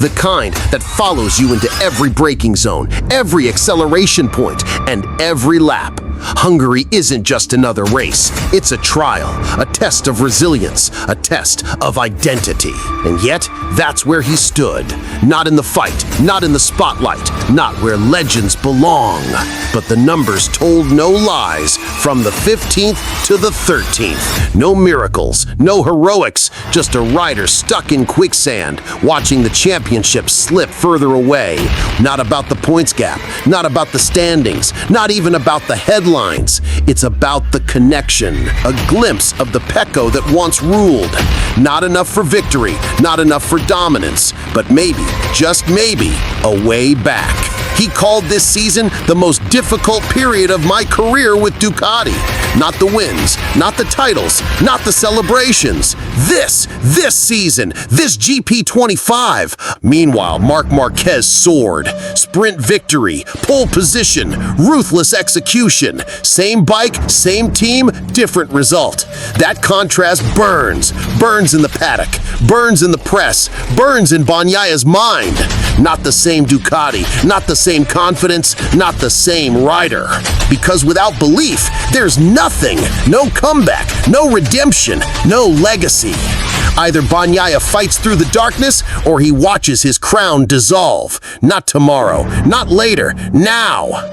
The kind that follows you into every braking zone, every acceleration point, and every lap. Hungary isn't just another race. It's a trial, a test of resilience, a test of identity. And yet, that's where he stood. Not in the fight, not in the spotlight, not where legends belong. But the numbers told no lies from the 15th to the 13th. No miracles, no heroics, just a rider stuck in quicksand, watching the championship slip further away. Not about the points gap, not about the standings, not even about the headlines. It's about the connection, a glimpse of the PECCO that once ruled. Not enough for victory, not enough for dominance, but maybe, just maybe, a way back. He called this season the most difficult period of my career with Ducati. Not the wins, not the titles, not the celebrations. This season, this GP25. Meanwhile, Marc Marquez soared. Sprint victory, pole position, ruthless execution. Same bike, same team, different result. That contrast burns in the paddock, burns in the press, burns in Bagnaia's mind. Not the same Ducati, not the same confidence, not the same rider. Because without belief, there's nothing, no comeback, no redemption, no legacy. Either Bagnaia fights through the darkness or he watches his crown dissolve. Not tomorrow, not later, now.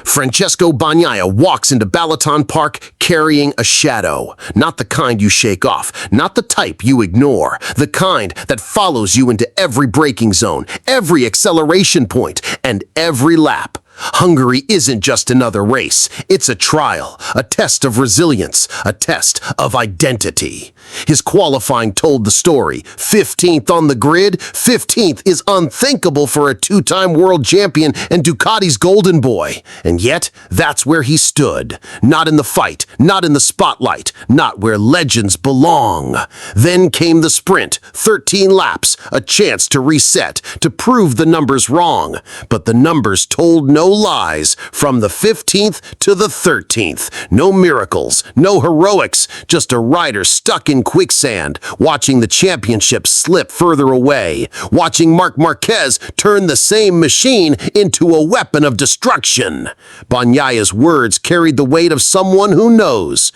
Francesco Bagnaia walks into Balaton Park carrying a shadow. Not the kind you shake off, not the type you ignore, the kind that follows you into every braking zone, every acceleration point, and every lap. Hungary isn't just another race. It's a trial, a test of resilience, a test of identity. His qualifying told the story. 15th on the grid, 15th is unthinkable for a two-time world champion and Ducati's golden boy. And yet, that's where he stood. Not in the fight, not in the spotlight, not where legends belong. Then came the sprint, 13 laps, a chance to reset, to prove the numbers wrong. But the numbers told no lies from the 15th to the 13th. No miracles, no heroics, just a rider stuck in quicksand, watching the championship slip further away, watching Marc Marquez turn the same machine into a weapon of destruction. Bagnaia's words carried the weight of someone who knows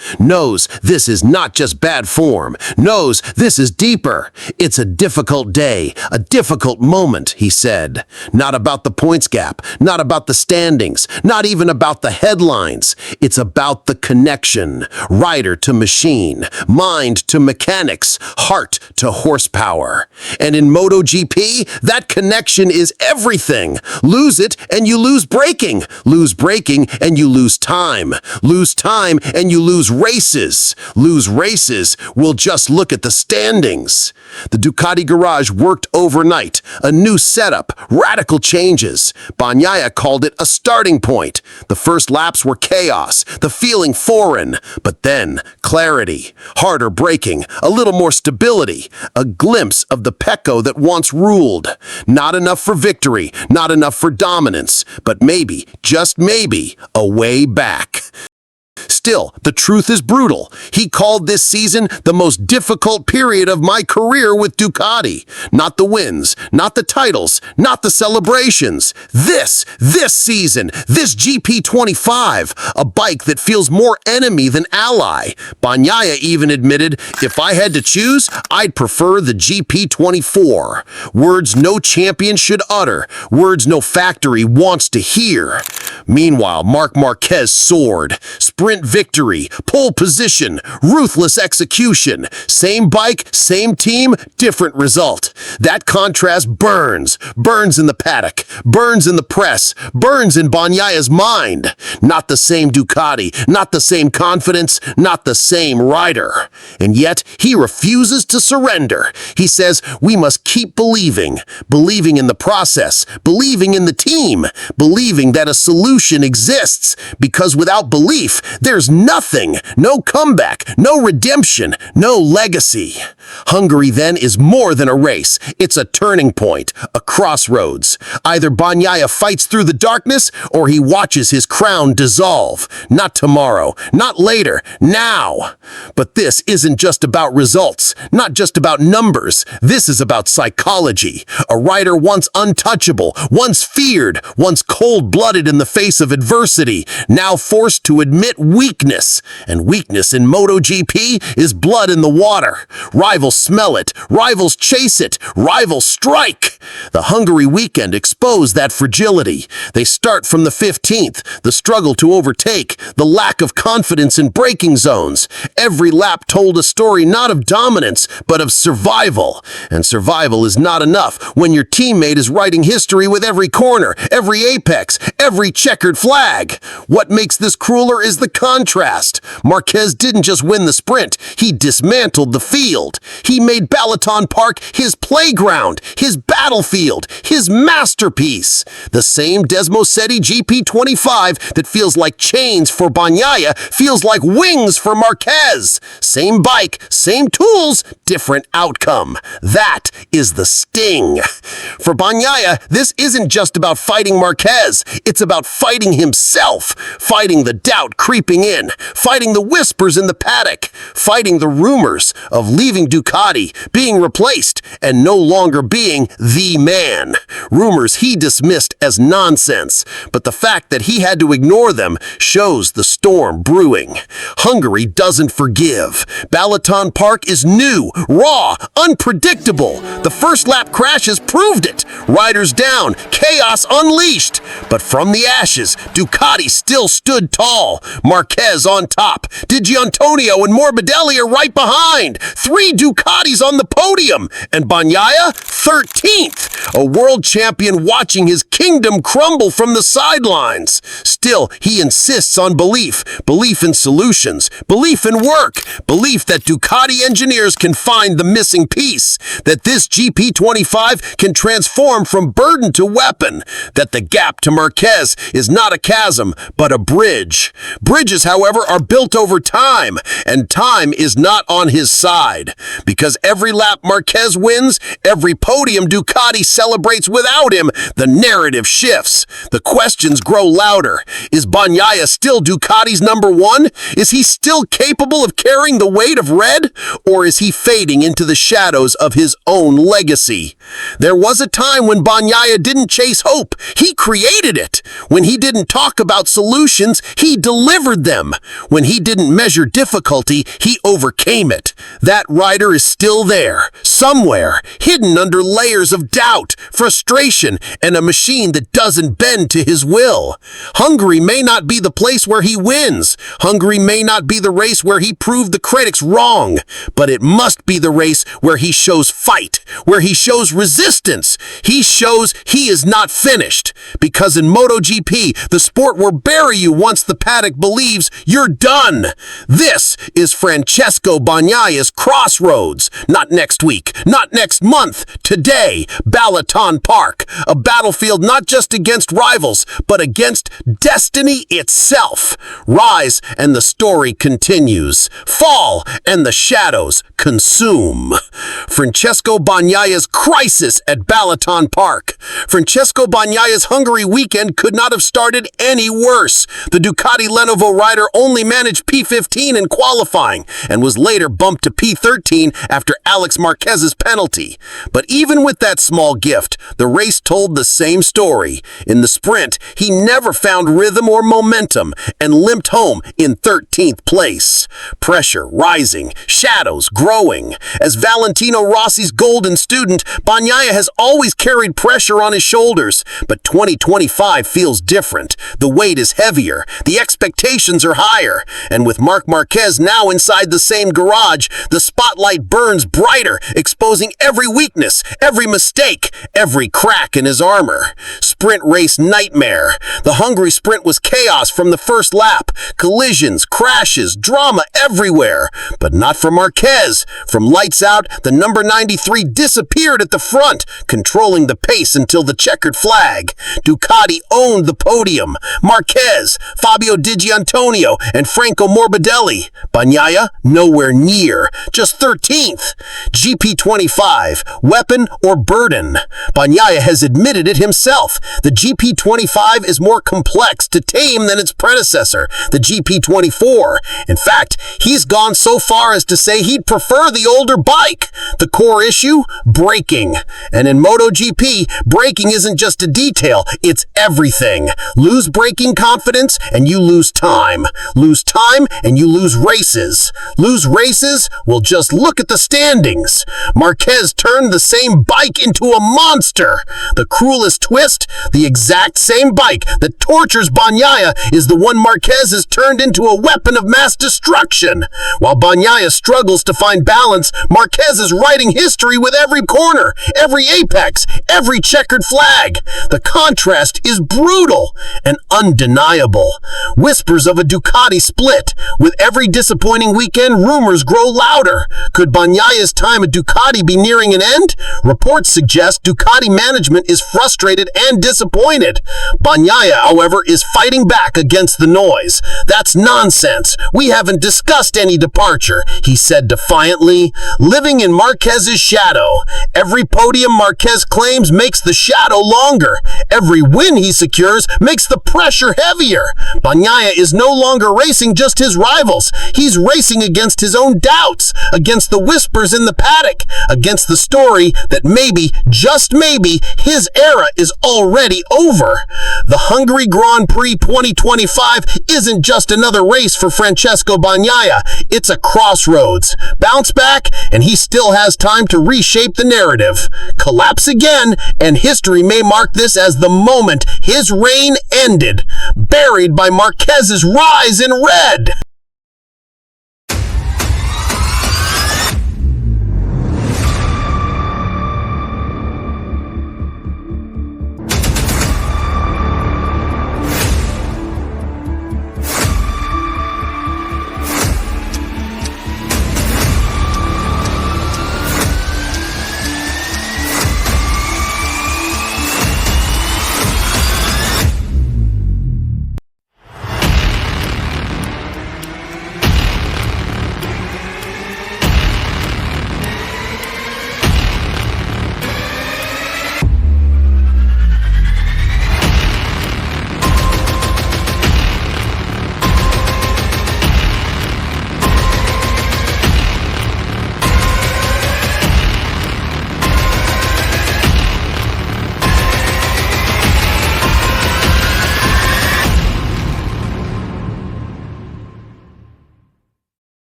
this is not just bad form, knows this is deeper. It's a difficult day, a difficult moment, he said. Not about the points gap, not about the standings, not even about the headlines. It's about the connection, rider to machine, mind to mechanics, heart to horsepower. And in MotoGP, that connection is everything. Lose it and you lose braking. Lose braking and you lose time. Lose time and you lose races. Lose races, we'll just look at the standings. The Ducati garage worked overnight. A new setup, radical changes. Bagnaia called it a starting point. The first laps were chaos, the feeling foreign, but then clarity, harder braking, a little more stability, a glimpse of the PECCO that once ruled. Not enough for victory, not enough for dominance, but maybe, just maybe, a way back. Still, the truth is brutal. He called this season the most difficult period of my career with Ducati. Not the wins, not the titles, not the celebrations. This season, this GP25, a bike that feels more enemy than ally. Bagnaia even admitted, if I had to choose, I'd prefer the GP24. Words no champion should utter, words no factory wants to hear. Meanwhile, Marc Marquez soared. Sprint victory, pole position, ruthless execution. Same bike, same team, different result. That contrast burns in the paddock, burns in the press, burns in Bagnaia's mind. Not the same Ducati, not the same confidence, not the same rider. And yet, he refuses to surrender. He says, we must keep believing in the process, believing in the team, believing that a solution exists, because without belief, there's There's nothing, no comeback, no redemption, no legacy. Hungary then is more than a race. It's a turning point, a crossroads. Either Bagnaia fights through the darkness or he watches his crown dissolve. Not tomorrow, not later, now. But this isn't just about results, not just about numbers. This is about psychology. A rider once untouchable, once feared, once cold-blooded in the face of adversity, now forced to admit weakness. And weakness in MotoGP is blood in the water. Rivals smell it, rivals chase it, rivals strike. The Hungary weekend exposed that fragility. They start from the 15th, the struggle to overtake, the lack of confidence in braking zones. Every lap told a story not of dominance, but of survival. And survival is not enough when your teammate is writing history with every corner, every apex, every checkered flag. What makes this crueler is the contrast. Marquez didn't just win the sprint, he dismantled the field. He made Balaton Park his playground, his battlefield, his masterpiece. The same Ducati GP25 that feels like chains for Bagnaia feels like wings for Marquez. Same bike, same tools, different outcome. That is the sting. For Bagnaia, this isn't just about fighting Marquez. It's about fighting himself, fighting the doubt creeping in, fighting the whispers in the paddock, fighting the rumors of leaving Ducati, being replaced, and no longer being the man. Rumors he dismissed as nonsense, but the fact that he had to ignore them shows the storm brewing. Hungary doesn't forgive. Balaton Park is new, raw, unpredictable. The first lap crashes proved it. Riders down, chaos unleashed. But from the ashes, Ducati still stood tall. Marquez on top. Di Giannantonio and Morbidelli are right behind. 3 Ducatis on the podium. And Bagnaia, 13th. A world champion watching his kingdom crumble from the sidelines. Still, he insists on belief. Belief in solutions. Belief in work. Belief that Ducati engineers can find the missing piece. That this GP25 can transform from burden to weapon. That the gap to Marquez is not a chasm, but a bridge. Bridges, however, are built over time, and time is not on his side. Because every lap Marquez wins, every podium Ducati celebrates without him, the narrative shifts. The questions grow louder. Is Bagnaia still Ducati's number one? Is he still capable of carrying the weight of red? Or is he fading into the shadows of his own legacy? There was a time when Bagnaia didn't chase hope. He created it. When he didn't talk about solutions, he delivered them. When he didn't measure difficulty, he overcame it. That rider is still there, somewhere, hidden under layers of doubt, frustration, and a machine that doesn't bend to his will. Hungary may not be the place where he wins. Hungary may not be the race where he proved the critics wrong. But it must be the race where he shows fight, where he shows resistance. He shows he is not finished. Because in MotoGP, the sport will bury you once the paddock believes you're done. This is Francesco Bagnaia's crossroads. Not next week, not next month, today, Balaton Park. A battlefield not just against rivals, but against destiny itself. Rise and the story continues. Fall and the shadows consume. Francesco Bagnaia's crisis at Balaton Park. Francesco Bagnaia's Hungary weekend could not have started any worse. The Ducati Lenovo rider only managed P15 in qualifying and was later bumped to P13 after Alex Marquez's penalty. But even with that small gift, the race told the same story. In the sprint, he never found rhythm or momentum and limped home in 13th place. Pressure rising, shadows growing. As Valentino Rossi's golden student, Bagnaia has always carried pressure on his shoulders, but 2025 feels different. The weight is heavier, the expectations are higher, and with Marc Marquez now inside the same garage, the spotlight burns brighter, exposing every weakness, every mistake, every crack in his armor. sprint race nightmare. The Hungary sprint was chaos from the first lap. Collisions, crashes, drama everywhere. But not for Marquez. From lights out, the number 93 disappeared at the front, controlling the pace until the checkered flag. Ducati owned the podium. Marquez, Fabio Di Giannantonio, and Franco Morbidelli. Bagnaia, nowhere near, just 13th. GP25, weapon or burden? Bagnaia has admitted it himself. The GP25 is more complex to tame than its predecessor, the GP24. In fact, he's gone so far as to say he'd prefer the older bike. The core issue? Braking. And in MotoGP, braking isn't just a detail, it's everything. Lose braking confidence and you lose time. Lose time and you lose races. Lose races? Well, just look at the standings. Marquez turned the same bike into a monster. The cruelest twist? The exact same bike that tortures Bagnaia is the one Marquez has turned into a weapon of mass destruction. While Bagnaia struggles to find balance, Marquez is writing history with every corner, every apex, every checkered flag. The contrast is brutal and undeniable. Whispers of a Ducati split. With every disappointing weekend, rumors grow louder. Could Bagnaia's time at Ducati be nearing an end? Reports suggest Ducati management is frustrated and disappointed. Bagnaia, however, is fighting back against the noise. That's nonsense. We haven't discussed any departure, he said defiantly, living in Marquez's shadow. Every podium Marquez claims makes the shadow longer. Every win he secures makes the pressure heavier. Bagnaia is no longer racing just his rivals. He's racing against his own doubts, against the whispers in the paddock, against the story that maybe, just maybe, his era is already over. The Hungary Grand Prix 2025 isn't just another race for Francesco Bagnaia. It's a crossroads. Bounce back, and he still has time to reshape the narrative. Collapse again, and history may mark this as the moment his reign ended, buried by Marquez's rise in red.